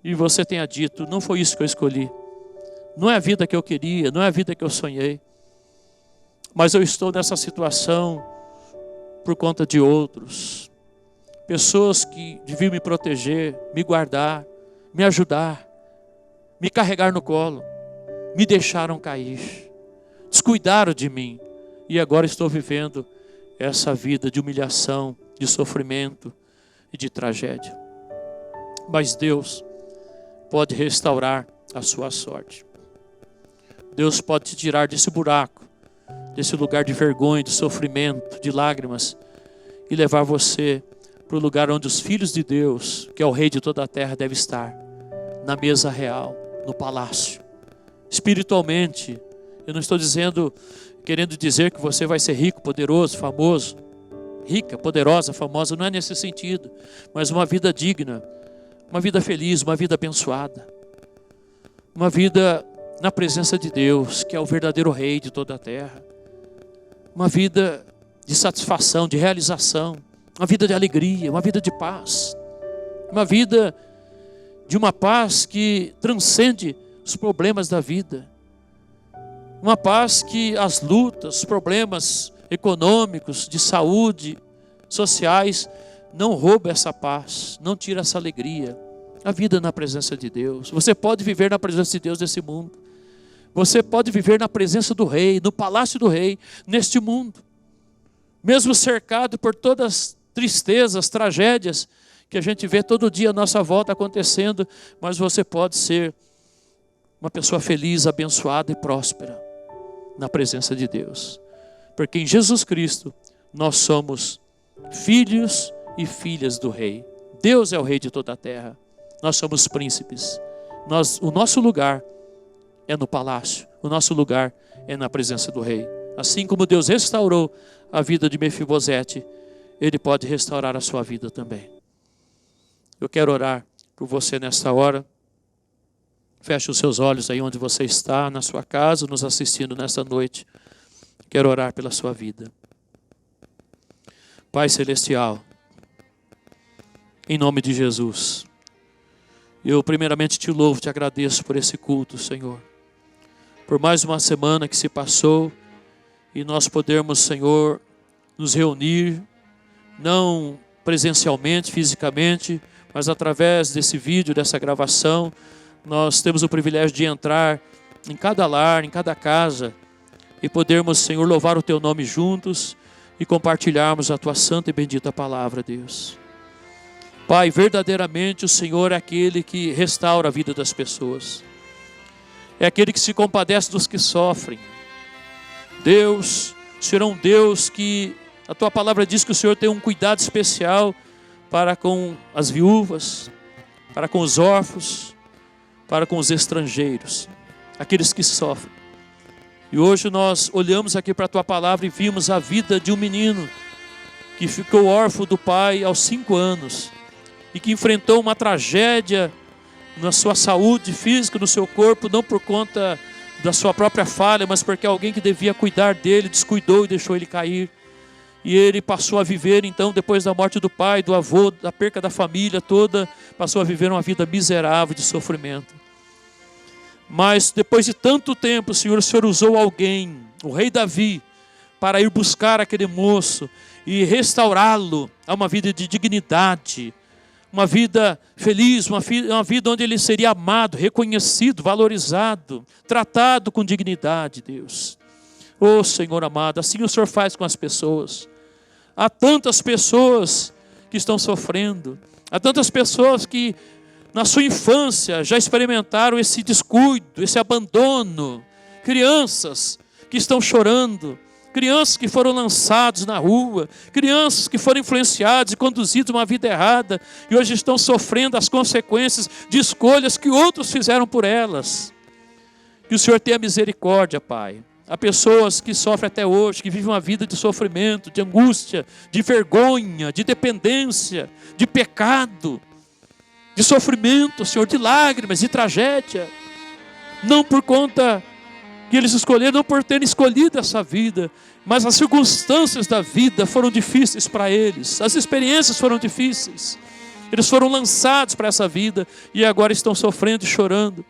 e você tenha dito: não foi isso que eu escolhi, não é a vida que eu queria, não é a vida que eu sonhei, mas eu estou nessa situação por conta de outros, pessoas que deviam me proteger, me guardar, me ajudar, me carregar no colo, me deixaram cair, descuidaram de mim, e agora estou vivendo essa vida de humilhação, de sofrimento e de tragédia. Mas Deus pode restaurar a sua sorte. Deus pode te tirar desse buraco, desse lugar de vergonha, de sofrimento, de lágrimas, e levar você para o lugar onde os filhos de Deus, que é o rei de toda a terra, deve estar, na mesa real, no palácio. Espiritualmente, eu não estou querendo dizer que você vai ser rico, poderoso, famoso, rica, poderosa, famosa, não é nesse sentido, mas uma vida digna, uma vida feliz, uma vida abençoada, uma vida na presença de Deus, que é o verdadeiro rei de toda a terra, uma vida de satisfação, de realização, uma vida de alegria, uma vida de paz, uma vida de uma paz que transcende os problemas da vida, uma paz que as lutas, os problemas econômicos, de saúde, sociais, não rouba essa paz, não tira essa alegria. A vida na presença de Deus. Você pode viver na presença de Deus nesse mundo. Você pode viver na presença do rei, no palácio do rei, neste mundo. mesmo cercado por todas as tristezas, tragédias que a gente vê todo dia à nossa volta acontecendo, mas você pode ser uma pessoa feliz, abençoada e próspera na presença de Deus. Porque em Jesus Cristo nós somos filhos e filhas do Rei. Deus é o Rei de toda a terra. Nós somos príncipes. O nosso lugar é no palácio. O nosso lugar é na presença do Rei. Assim como Deus restaurou a vida de Mefibosete, Ele pode restaurar a sua vida também. Eu quero orar por você nesta hora. Feche os seus olhos aí onde você está, na sua casa, nos assistindo nesta noite. Quero orar pela sua vida. Pai Celestial, em nome de Jesus, eu primeiramente te louvo, te agradeço por esse culto, Senhor. Por mais uma semana que se passou e nós podermos, Senhor, nos reunir, não presencialmente, fisicamente, mas através desse vídeo, dessa gravação, nós temos o privilégio de entrar em cada lar, em cada casa e podermos, Senhor, louvar o Teu nome juntos e compartilharmos a Tua santa e bendita palavra, Deus. Pai, verdadeiramente o Senhor é aquele que restaura a vida das pessoas. É aquele que se compadece dos que sofrem. Deus, o Senhor é um Deus que, a Tua palavra diz que o Senhor tem um cuidado especial para com as viúvas, para com os órfãos, para com os estrangeiros, aqueles que sofrem. E hoje nós olhamos aqui para a Tua palavra e vimos a vida de um menino que ficou órfão do pai aos 5 anos e que enfrentou uma tragédia na sua saúde física, no seu corpo, não por conta da sua própria falha, mas porque alguém que devia cuidar dele descuidou e deixou ele cair. E ele passou a viver, então, depois da morte do pai, do avô, da perca da família toda, passou a viver uma vida miserável de sofrimento. Mas depois de tanto tempo, o Senhor usou alguém, o rei Davi, para ir buscar aquele moço e restaurá-lo a uma vida de dignidade, uma vida feliz, uma vida onde ele seria amado, reconhecido, valorizado, tratado com dignidade, Deus. Oh, Senhor amado, assim o Senhor faz com as pessoas. Há tantas pessoas que estão sofrendo, há tantas pessoas que na sua infância já experimentaram esse descuido, esse abandono, crianças que estão chorando, crianças que foram lançados na rua, crianças que foram influenciados e conduzidos a uma vida errada e hoje estão sofrendo as consequências de escolhas que outros fizeram por elas. Que o Senhor tenha misericórdia, Pai. Há pessoas que sofrem até hoje, que vivem uma vida de sofrimento, de angústia, de vergonha, de dependência, de pecado, de sofrimento, Senhor, de lágrimas, de tragédia. Não por conta que eles escolheram, não por terem escolhido essa vida, mas as circunstâncias da vida foram difíceis para eles, as experiências foram difíceis. Eles foram lançados para essa vida e agora estão sofrendo e chorando.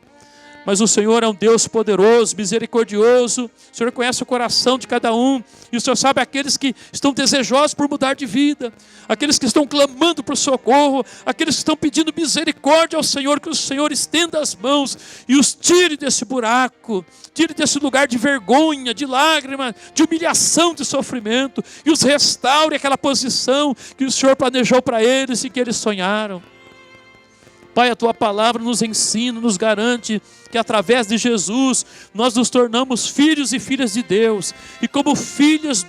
Mas o Senhor é um Deus poderoso, misericordioso. O Senhor conhece o coração de cada um. E o Senhor sabe aqueles que estão desejosos por mudar de vida. Aqueles que estão clamando por socorro. Aqueles que estão pedindo misericórdia ao Senhor. Que o Senhor estenda as mãos e os tire desse buraco. Tire desse lugar de vergonha, de lágrima, de humilhação, de sofrimento. E os restaure àquela posição que o Senhor planejou para eles e que eles sonharam. Pai, a Tua palavra nos ensina, nos garante que através de Jesus nós nos tornamos filhos e filhas de Deus. E como filhos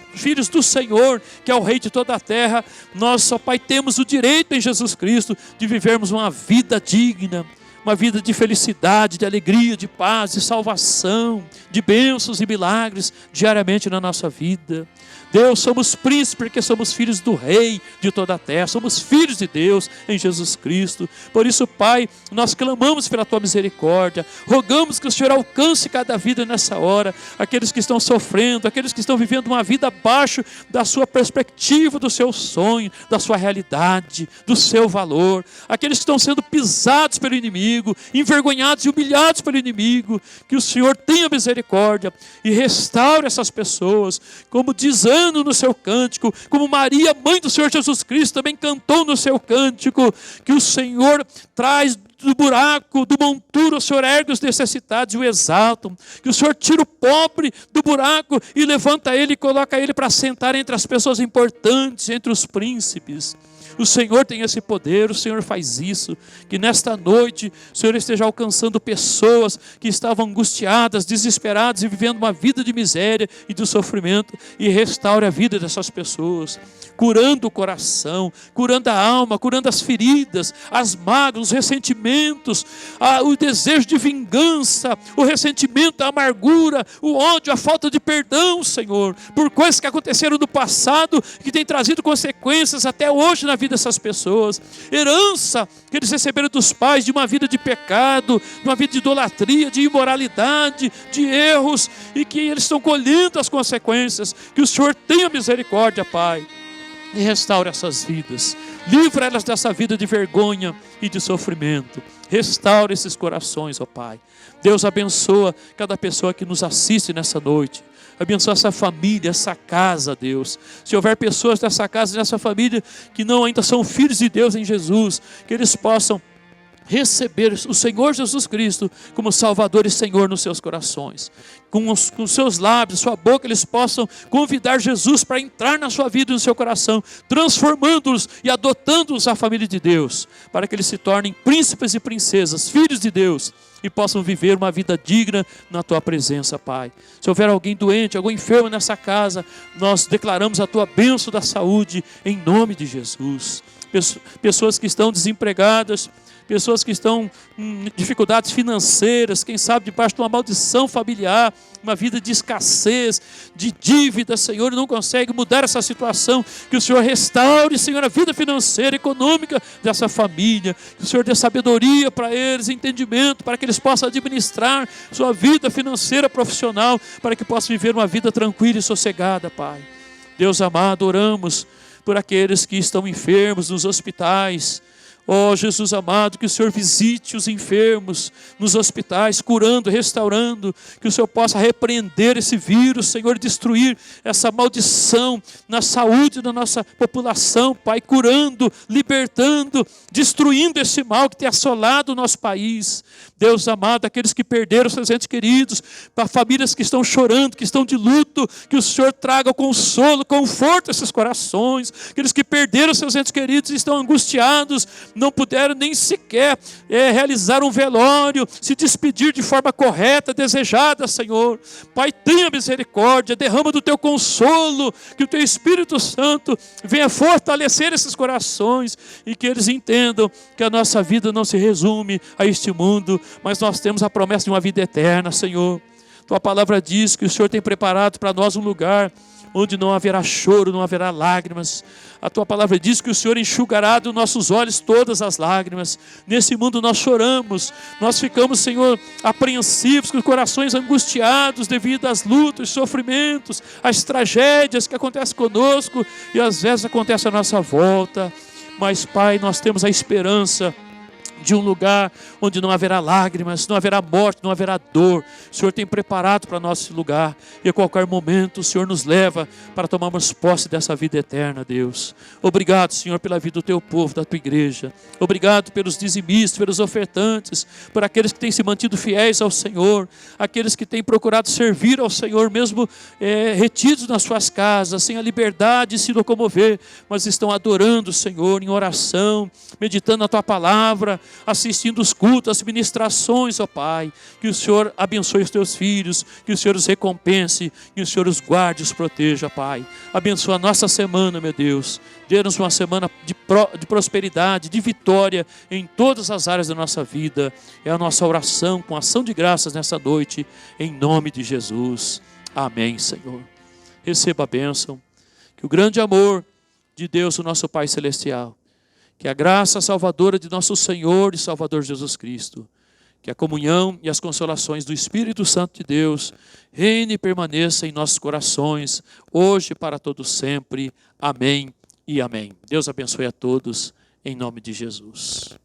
do Senhor, que é o Rei de toda a terra, nós, ó Pai, temos o direito em Jesus Cristo de vivermos uma vida digna, uma vida de felicidade, de alegria, de paz, de salvação, de bênçãos e milagres diariamente na nossa vida. Deus, somos príncipes porque somos filhos do Rei de toda a terra, somos filhos de Deus em Jesus Cristo. Por isso, Pai, nós clamamos pela Tua misericórdia, rogamos que o Senhor alcance cada vida nessa hora, aqueles que estão sofrendo, aqueles que estão vivendo uma vida abaixo da sua perspectiva, do seu sonho, da sua realidade, do seu valor, aqueles que estão sendo pisados pelo inimigo, inimigo, envergonhados e humilhados pelo inimigo. Que o Senhor tenha misericórdia e restaure essas pessoas, como diz Ana no seu cântico, como Maria, mãe do Senhor Jesus Cristo, também cantou no seu cântico, que o Senhor traz do buraco, do monturo, o Senhor ergue os necessitados e o exaltam. Que o Senhor tira o pobre do buraco e levanta ele e coloca ele para sentar entre as pessoas importantes, entre os príncipes. O Senhor tem esse poder, o Senhor faz isso. Que nesta noite o Senhor esteja alcançando pessoas que estavam angustiadas, desesperadas e vivendo uma vida de miséria e de sofrimento, e restaure a vida dessas pessoas, curando o coração, curando a alma, curando as feridas, as mágoas, os ressentimentos, o desejo de vingança, o ressentimento, a amargura, o ódio, a falta de perdão, Senhor, por coisas que aconteceram no passado, que têm trazido consequências até hoje na vida dessas pessoas. Herança que eles receberam dos pais de uma vida de pecado, de uma vida de idolatria, de imoralidade, de erros, e que eles estão colhendo as consequências. Que o Senhor tenha misericórdia, Pai, e restaure essas vidas, livra elas dessa vida de vergonha e de sofrimento. Restaure esses corações, ó Pai. Deus abençoa cada pessoa que nos assiste nessa noite. Abençoa essa família, essa casa, Deus. Se houver pessoas dessa casa, dessa família, que não ainda são filhos de Deus em Jesus, que eles possam receber o Senhor Jesus Cristo como Salvador e Senhor nos seus corações. Com os seus lábios, sua boca, eles possam convidar Jesus para entrar na sua vida e no seu coração, transformando-os e adotando-os à família de Deus, para que eles se tornem príncipes e princesas, filhos de Deus, e possam viver uma vida digna na Tua presença, Pai. Se houver alguém doente, algum enfermo nessa casa, nós declaramos a Tua bênção da saúde em nome de Jesus. Pessoas que estão desempregadas, pessoas que estão em dificuldades financeiras, quem sabe debaixo de uma maldição familiar, uma vida de escassez, de dívida, Senhor, e não consegue mudar essa situação. Que o Senhor restaure, Senhor, a vida financeira, econômica dessa família. Que o Senhor dê sabedoria para eles, entendimento, para que eles possam administrar sua vida financeira, profissional, para que possam viver uma vida tranquila e sossegada, Pai. Deus amado, oramos por aqueles que estão enfermos nos hospitais. Ó Jesus amado, que o Senhor visite os enfermos nos hospitais, curando, restaurando, que o Senhor possa repreender esse vírus, Senhor, destruir essa maldição na saúde da nossa população, Pai, curando, libertando, destruindo esse mal que tem assolado o nosso país. Deus amado, aqueles que perderam seus entes queridos, para famílias que estão chorando, que estão de luto, que o Senhor traga consolo, conforto a esses corações. Aqueles que perderam seus entes queridos e estão angustiados, não puderam nem sequer realizar um velório, se despedir de forma correta, desejada, Senhor. Pai, tenha misericórdia, derrama do Teu consolo, que o Teu Espírito Santo venha fortalecer esses corações e que eles entendam que a nossa vida não se resume a este mundo, mas nós temos a promessa de uma vida eterna, Senhor. Tua palavra diz que o Senhor tem preparado para nós um lugar onde não haverá choro, não haverá lágrimas. A Tua palavra diz que o Senhor enxugará dos nossos olhos todas as lágrimas. Nesse mundo nós choramos, nós ficamos, Senhor, apreensivos, com corações angustiados devido às lutas, sofrimentos, às tragédias que acontecem conosco e às vezes acontecem à nossa volta. Mas, Pai, nós temos a esperança de um lugar onde não haverá lágrimas, não haverá morte, não haverá dor. O Senhor tem preparado para nós esse lugar, e a qualquer momento o Senhor nos leva para tomarmos posse dessa vida eterna, Deus. Obrigado, Senhor, pela vida do Teu povo, da Tua igreja. Obrigado pelos dizimistas, pelos ofertantes, por aqueles que têm se mantido fiéis ao Senhor, aqueles que têm procurado servir ao Senhor, mesmo retidos nas suas casas, sem a liberdade de se locomover, mas estão adorando o Senhor em oração, meditando na Tua palavra, assistindo os cultos, as ministrações, ó Pai. Que o Senhor abençoe os Teus filhos, que o Senhor os recompense, que o Senhor os guarde e os proteja, Pai. Abençoa a nossa semana, meu Deus. Dê-nos uma semana de prosperidade, de vitória em todas as áreas da nossa vida. É a nossa oração com ação de graças nessa noite, em nome de Jesus. Amém, Senhor. Receba a bênção. Que o grande amor de Deus, o nosso Pai Celestial, que a graça salvadora de nosso Senhor e Salvador Jesus Cristo, que a comunhão e as consolações do Espírito Santo de Deus reine e permaneça em nossos corações, hoje e para todos sempre. Amém e amém. Deus abençoe a todos, em nome de Jesus.